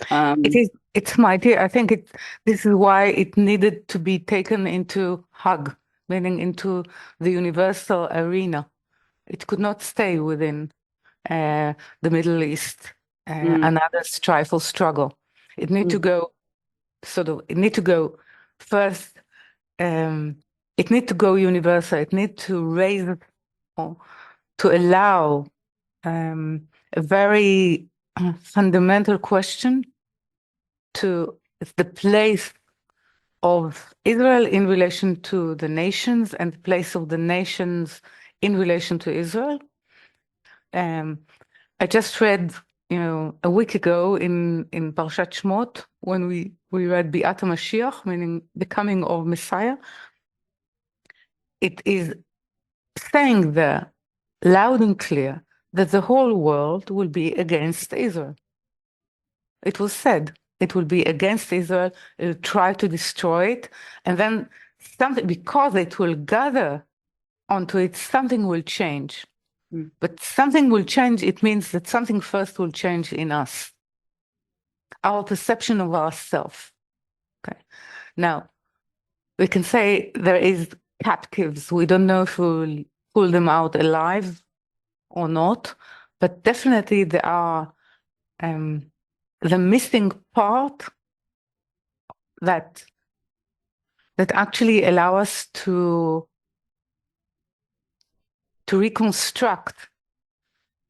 It's mighty. I think this is why it needed to be taken into Hag, meaning into the universal arena. It could not stay within the Middle East, another strifeful struggle. It need to go it need to go first, it need to go universal. It need to raise, or to allow a very fundamental question to the place of Israel in relation to the nations and the place of the nations in relation to Israel. I just read, a week ago in Parshat Shmot, when we read Bi'at HaMashiach, meaning the coming of Messiah, it is saying there loud and clear that the whole world will be against Israel. It was said it will be against Israel, it will try to destroy it, and then something, because it will gather onto it, something will change. But something will change, it means that something first will change in us, our perception of ourselves. Okay. Now, we can say there is captives. We don't know if we'll pull them out alive or not, but definitely there are the missing part that actually allow us to reconstruct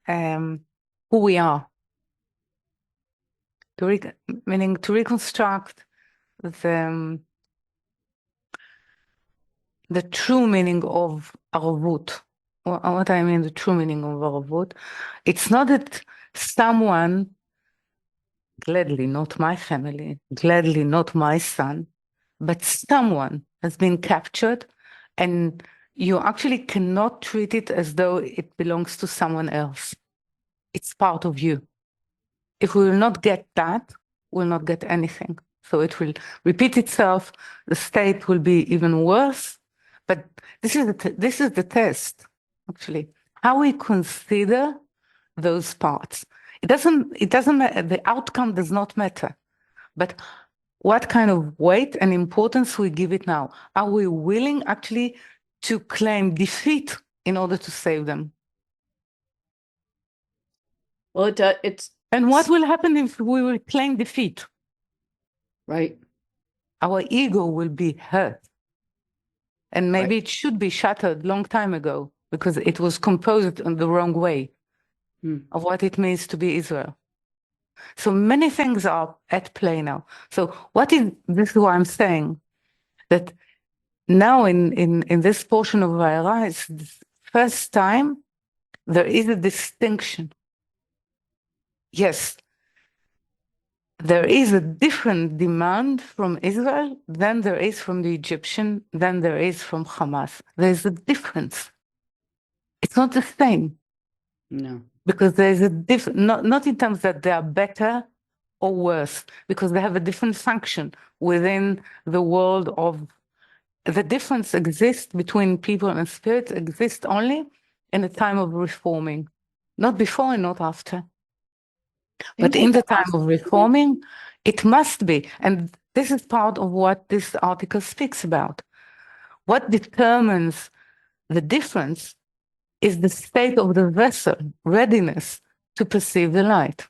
who we are. Meaning to reconstruct the true meaning of Arvut. What I mean, the true meaning of Arvut. It's not that someone, gladly not my family, gladly not my son, but someone has been captured, and you actually cannot treat it as though it belongs to someone else. It's part of you. If we will not get that, we'll not get anything. So it will repeat itself. The state will be even worse. But this is the test, actually, how we consider those parts. It doesn't matter. The outcome does not matter, but what kind of weight and importance we give it now. Are we willing actually to claim defeat in order to save them? Well, it's. And what will happen if we will claim defeat? Right. Our ego will be hurt. And maybe it should be shattered long time ago because it was composed in the wrong way of what it means to be Israel. So many things are at play now. So this is what I'm saying, that now in this portion of Vayera, it's the first time there is a distinction. Yes, there is a different demand from Israel than there is from the Egyptian, than there is from Hamas. There's a difference. It's not the same. No. Because there's a different, not in terms that they are better or worse, because they have a different function within the world of, the difference exists between people and spirits exists only in a time of reforming, not before and not after. But in the time of reforming, it must be. And this is part of what this article speaks about. What determines the difference is the state of the vessel, readiness to perceive the light.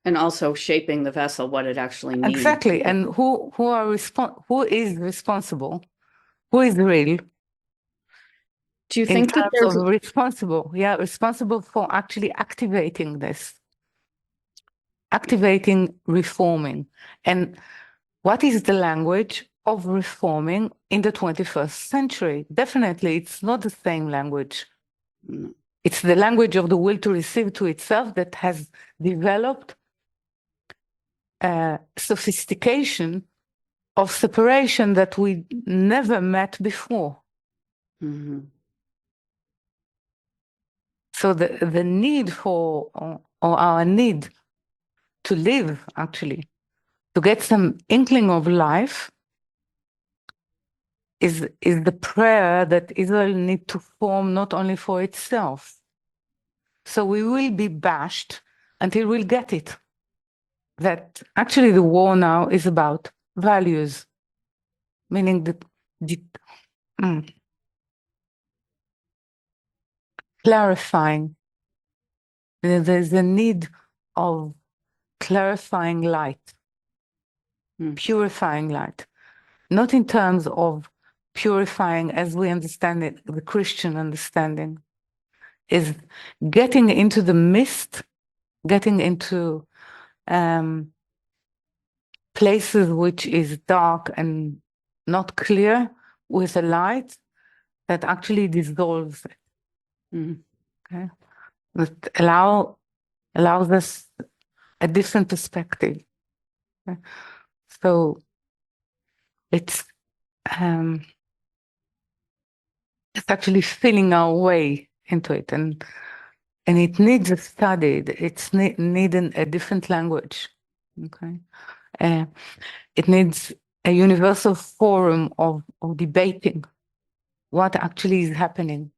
And also shaping the vessel, what it actually means. Exactly. And who is responsible? Who is real? Do you think that there's responsible? Yeah, responsible for actually activating this, activating reforming. And what is the language of reforming in the 21st century? Definitely, it's not the same language. It's the language of the will to receive to itself that has developed sophistication of separation that we never met before. So the need for, or our need to live, actually, to get some inkling of life, is the prayer that Israel needs to form not only for itself. So we will be bashed until we'll get it. that actually the war now is about values, meaning that clarifying. There's a need of clarifying light, purifying light, not in terms of purifying as we understand it, the Christian understanding, is getting into the mist, getting into places which is dark and not clear with a light that actually dissolves it. Okay, that allows us a different perspective. Okay? So it's actually feeling our way into it, and it needs a study. It's needing a different language. Okay, it needs a universal forum of debating what actually is happening.